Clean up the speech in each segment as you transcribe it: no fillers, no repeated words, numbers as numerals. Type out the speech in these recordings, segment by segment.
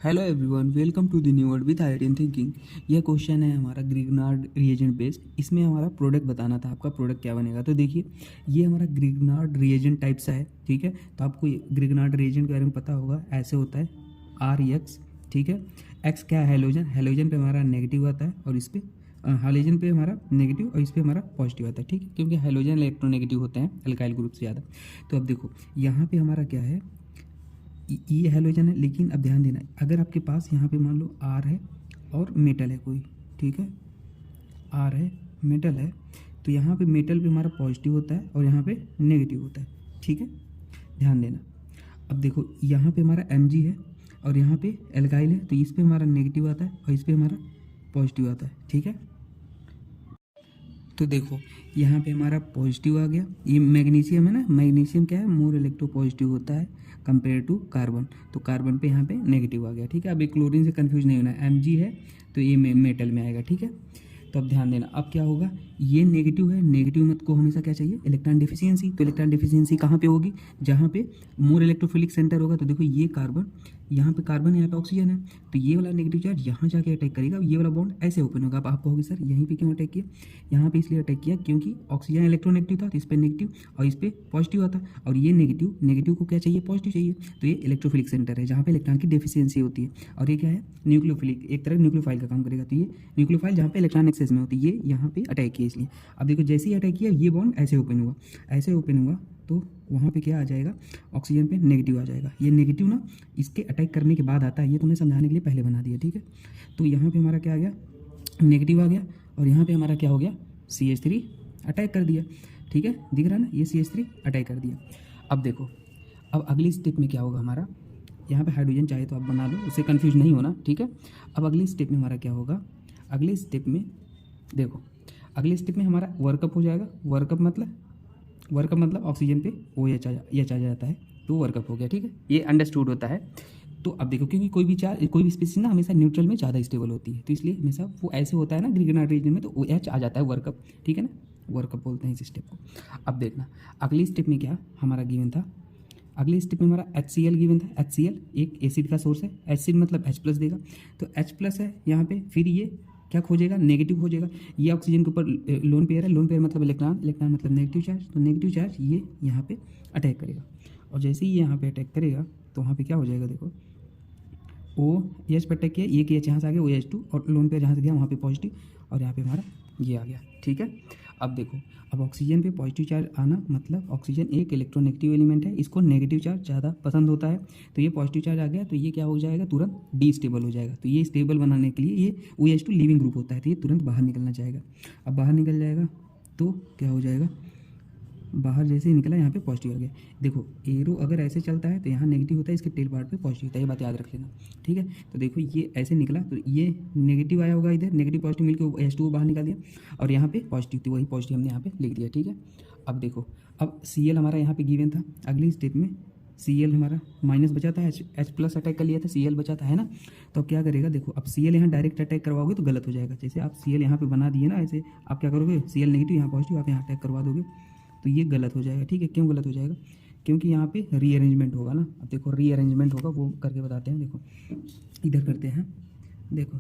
Hello everyone, welcome to the new world with Aidian thinking. यह question है हमारा Grignard reagent based. इसमें हमारा प्रोडक्ट बताना था, आपका प्रोडक्ट क्या बनेगा। तो देखिए, ये हमारा ग्रिग्नार्ड रिएजेंट टाइप सा है, ठीक है। तो आपको ग्रिग्नार्ड रिएजेंट के बारे में पता होगा, ऐसे होता है RX, ठीक है। एक्स क्या है? हैलोजन। हैलोजन पे हमारा नेगेटिव आता है और इस पर हाइलोजन पे हमारा नेगेटिव और इस पर हमारा पॉजिटिव आता है, ठीक है, क्योंकि हाइलोजन इलेक्ट्रोनेगेटिव होते हैं एल्काइल ग्रुप से ज़्यादा। तो अब देखो यहाँ पे हमारा क्या है, ये हैलोजन है। लेकिन अब ध्यान देना, अगर आपके पास यहाँ पे मान लो R है और मेटल है कोई, ठीक है, R है, मेटल है, तो यहाँ पे मेटल पे हमारा पॉजिटिव होता है और यहाँ पे नेगेटिव होता है, ठीक है, ध्यान देना। अब देखो यहाँ पे हमारा Mg है और यहाँ पे एल्काइल है, तो इस पे हमारा नेगेटिव आता है और इस पे हमारा पॉजिटिव आता है, ठीक है। तो देखो यहाँ पे हमारा पॉजिटिव आ गया। ये मैग्नीशियम है ना, मैग्नीशियम क्या है, मोर इलेक्ट्रो पॉजिटिव होता है कंपेयर टू कार्बन। तो कार्बन पे यहाँ पे नेगेटिव आ गया, ठीक है। अब ये क्लोरीन से कंफ्यूज नहीं होना है, Mg है तो ये मेटल में आएगा, ठीक है। तो अब ध्यान देना, अब क्या होगा, ये नेगेटिव है, नेगेटिव मत को हमेशा क्या चाहिए, इलेक्ट्रॉन डिफिशियंसी। तो इलेक्ट्रॉन डिफिशियंसी कहाँ पे होगी, जहाँ पे मोर इलेक्ट्रोफिलिक सेंटर होगा। तो देखो ये कार्बन, यहाँ पे कार्बन, यहाँ पे ऑक्सीजन है, तो ये वाला नेगेटिव चार्ज यहाँ जाके अटैक करेगा, ये वाला बॉन्ड ऐसे ओपन होगा। अब आप कहोगे सर यहीं पे क्यों अटैक किया, यहाँ पे इसलिए अटैक किया क्योंकि ऑक्सीजन इलेक्ट्रोनेगेटिव था, तो इस पर नेगेटिव और इस पर पॉजिटिव आता, और ये नेगेटिव, नेगेटिव को क्या चाहिए, पॉजिटिव चाहिए। तो ये इलेक्ट्रोफिलिक सेंटर है जहाँ पे इलेक्ट्रॉन की डेफिशिएंसी होती है, और ये क्या है, न्यूक्लियोफिलिक, एक तरह न्यूक्लियोफाइल का काम करेगा। तो ये न्यूक्लियोफाइल जहाँ पे इलेक्ट्रॉन एक्सेस में होती है, ये यहाँ पे अटैक किया इसलिए। अब देखो जैसे ही अटैक किया, ये बॉन्ड ऐसे ओपन हुआ, ऐसे ओपन हुआ, तो वहाँ पे क्या आ जाएगा, ऑक्सीजन पे नेगेटिव आ जाएगा। ये नेगेटिव ना इसके अटैक करने के बाद आता है, ये तुम्हें समझाने के लिए पहले बना दिया, ठीक है। तो यहाँ पे हमारा क्या आ गया, नेगेटिव आ गया, और यहाँ पे हमारा क्या हो गया, CH3 अटैक कर दिया, ठीक है, दिख रहा है ना, ये CH3 अटैक कर दिया। अब देखो, अब अगली स्टेप में क्या होगा हमारा, यहाँ पे हाइड्रोजन चाहे तो आप बना लो, उससे कन्फ्यूज नहीं होना, ठीक है। अब अगली स्टेप में हमारा क्या होगा, अगले स्टेप में देखो, अगले स्टेप में हमारा वर्कअप हो जाएगा। वर्कअप मतलब ऑक्सीजन पे OH आ जाता है, तो वर्कअप हो गया, ठीक है, ये अंडरस्टूड होता है। तो अब देखो, क्योंकि कोई भी स्पीसीज ना हमेशा न्यूट्रल में ज़्यादा स्टेबल होती है, तो इसलिए हमेशा वो ऐसे होता है ना ग्रिग्नार्ड रीजन में, तो OH आ जाता है, वर्कअप, ठीक है ना, वर्कअप बोलते हैं इस स्टेप को। अब देखना अगली स्टेप में क्या हमारा गिवन था, अगले स्टेप में हमारा HCl गिवन था। HCl एक एसिड का सोर्स है, एसिड मतलब H+ देगा, तो H+ है यहाँ पे, फिर ये क्या खोजेगा, नेगेटिव खोजेगा। ये ऑक्सीजन के ऊपर लोन पेयर है, लोन पेयर मतलब इलेक्ट्रॉन, इलेक्ट्रॉन मतलब नेगेटिव चार्ज, तो नेगेटिव चार्ज ये यहाँ पे अटैक करेगा, और जैसे ही यहाँ पे अटैक करेगा तो वहाँ पे क्या हो जाएगा, देखो OH पे अटैक किया, एक एच यहाँ से आ गया OH2, और लोन पेयर जहाँ से गया वहाँ पे पॉजिटिव, और यहाँ पे हमारा ये आ गया, ठीक है। अब देखो, अब ऑक्सीजन पे पॉजिटिव चार्ज आना मतलब ऑक्सीजन एक इलेक्ट्रोनेगेटिव एलिमेंट है, इसको नेगेटिव चार्ज ज़्यादा पसंद होता है, तो ये पॉजिटिव चार्ज आ गया, तो ये क्या हो जाएगा, तुरंत डिस्टेबल हो जाएगा। तो ये स्टेबल बनाने के लिए ये OH2 लिविंग ग्रुप होता है, तो ये तुरंत बाहर निकलना चाहेगा। अब बाहर निकल जाएगा तो क्या हो जाएगा, बाहर जैसे ही निकला यहाँ पे पॉजिटिव आ गया। देखो एरो अगर ऐसे चलता है तो यहाँ नेगेटिव होता है, इसके टेल पार्ट पे पॉजिटिव होता है, ये बात याद रख लेना, ठीक है। तो देखो ये ऐसे निकला, तो ये नेगेटिव आया होगा, इधर नेगेटिव पॉजिटिव मिलकर H2 बाहर निकाल दिया, और यहाँ पे पॉजिटिव थी, वही पॉजिटिव हमने यहाँ पे लिख दिया, ठीक है। अब देखो, अब Cl हमारा यहाँ पे गिवन था, अगली स्टेप में Cl हमारा माइनस बचा था, H+ अटैक कर लिया था, Cl बचा था, है ना। तो अब क्या करेगा, देखो अब Cl यहाँ डायरेक्ट अटैक करवाओगे तो गलत हो जाएगा। जैसे आप Cl यहाँ पे बना दिए ना, ऐसे आप क्या करोगे, Cl नेगेटिव यहाँ पॉजिटिव, आप यहाँ अटैक करवा दोगे, तो ये गलत हो जाएगा, ठीक है। क्यों गलत हो जाएगा, क्योंकि यहाँ पे रीअरेंजमेंट होगा ना। अब देखो रीअरेंजमेंट होगा, वो करके बताते हैं, देखो इधर करते हैं। देखो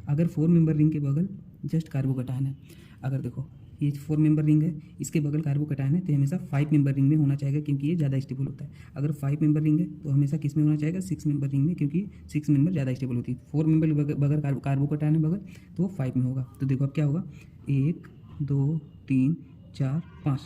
अगर 4 मेंबर रिंग के बगल जस्ट कार्बोकटायन है, अगर देखो ये 4 मेंबर रिंग है, इसके बगल कार्बोकटायन है, तो हमेशा 5 मेंबर रिंग में होना चाहिए, क्योंकि ये ज़्यादा स्टेबल होता है। अगर 5 मेंबर रिंग है तो हमेशा किस में होना चाहिए, 6 मेंबर रिंग में, क्योंकि 6 मेंबर ज़्यादा स्टेबल होती है। 4 मेंबर बगल कार्बोकटायन है बगल, तो वो 5 में होगा। तो देखो अब क्या होगा, 1 2 3 4 5,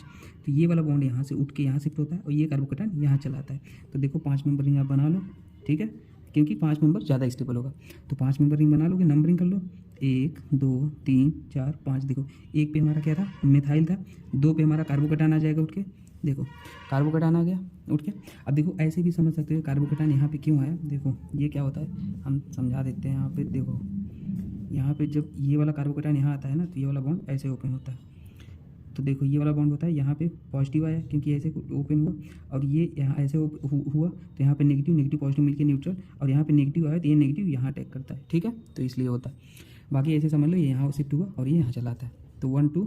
तो ये वाला बॉन्ड यहाँ से उठ के यहाँ शिफ्ट होता है, और ये कार्बोकटायन यहाँ चला आता है। तो देखो 5 मेंबर रिंग आप बना लो, ठीक है, क्योंकि 5 मेंबर ज़्यादा स्टेबल होगा। तो 5 मेंबर रिंग बना लोगे, नंबरिंग कर लो, 1 2 3 4 5। देखो 1 पे हमारा क्या था, मिथाइल था, 2 पे हमारा कार्बोकटायन आ जाएगा उठ के, देखो कार्बोकटायन आ गया उठ के। अब देखो ऐसे भी समझ सकते हो कार्बोकटायन यहाँ पे क्यों आया। देखो ये क्या होता है, हम समझा देते हैं। यहाँ पे देखो, यहाँ पे जब ये वाला कार्बोकटायन यहाँ आता है ना, तो ये वाला बॉन्ड ऐसे ओपन होता है। तो देखो ये वाला बॉन्ड होता है, यहाँ पे पॉजिटिव आया क्योंकि ऐसे ओपन हुआ, और ये यहाँ ऐसे हुआ, तो यहाँ पे नेगेटिव नेगेटिव पॉजिटिव मिलके न्यूट्रल, और यहाँ पे नेगेटिव आया तो ये नेगेटिव यहाँ अटैक करता है, ठीक है, तो इसलिए होता है। बाकी ऐसे समझ लो, ये यहाँ शिफ्ट हुआ और ये यहाँ चलाता है, तो 1 2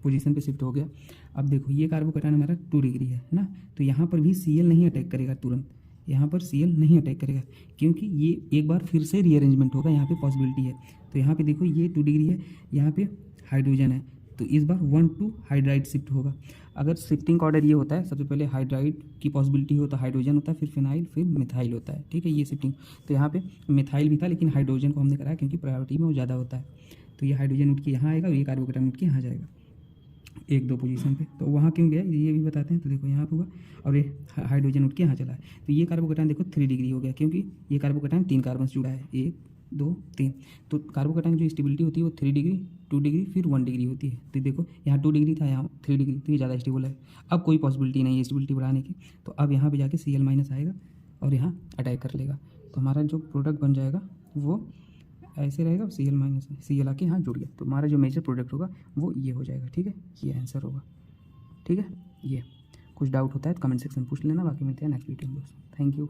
पोजीशन पे शिफ्ट हो गया। अब देखो ये कार्बोकटायन हमारा 2 डिग्री है ना, तो यहाँ पर भी Cl नहीं अटैक करेगा तुरंत, यहाँ पर Cl नहीं अटैक करेगा, क्योंकि ये एक बार फिर से रीअरेंजमेंट होगा, यहाँ पे पॉसिबिलिटी है। तो यहाँ पे देखो ये 2 डिग्री है, यहाँ पे हाइड्रोजन है, तो इस बार 1 to हाइड्राइड शिफ्ट होगा। अगर शिफ्टिंग का ऑर्डर ये होता है, सबसे पहले हाइड्राइड की पॉसिबिलिटी हो तो हाइड्रोजन होता है, फिर फिनाइल, फिर मिथाइल होता है, ठीक है, ये शिफ्टिंग। तो यहाँ पे मिथाइल भी था, लेकिन हाइड्रोजन को हमने कराया क्योंकि प्रायोरिटी में वो ज़्यादा होता है। तो ये हाइड्रोजन उठ के यहाँ आएगा और ये कार्बोकेटाइन उठ के यहाँ जाएगा 1-2 पोजीशन पे। तो वहाँ क्यों गया ये भी बताते हैं। तो देखो यहाँ पे हुआ और ये हाइड्रोजन उठ के यहाँ चला है, तो ये कार्बोकेटाइन देखो 3 डिग्री हो गया, क्योंकि ये कार्बोकेटाइन 3 कार्बन से जुड़ा है, 1 2 3। तो कार्बोकेटाइन जो स्टेबिलिटी होती है वो 3 डिग्री, 2 डिग्री, फिर 1 डिग्री होती है। तो देखो यहाँ 2 डिग्री था, यहाँ 3 डिग्री, तो ये ज़्यादा स्टेबल है। अब कोई पॉसिबिलिटी नहीं है स्टेबिलिटी बढ़ाने की, तो अब यहाँ पे जाके Cl- आएगा और यहाँ अटैक कर लेगा। तो हमारा जो प्रोडक्ट बन जाएगा वो ऐसे रहेगा, Cl आके यहाँ जुड़ गया, तो हमारा जो मेजर प्रोडक्ट होगा वो ये हो जाएगा, ठीक है, ये आंसर होगा, ठीक है। ये कुछ डाउट होता है तो कमेंट सेक्शन में पूछ लेना, बाकी मिलते हैं नेक्स्ट वीडियो में दोस्तों। Thank you.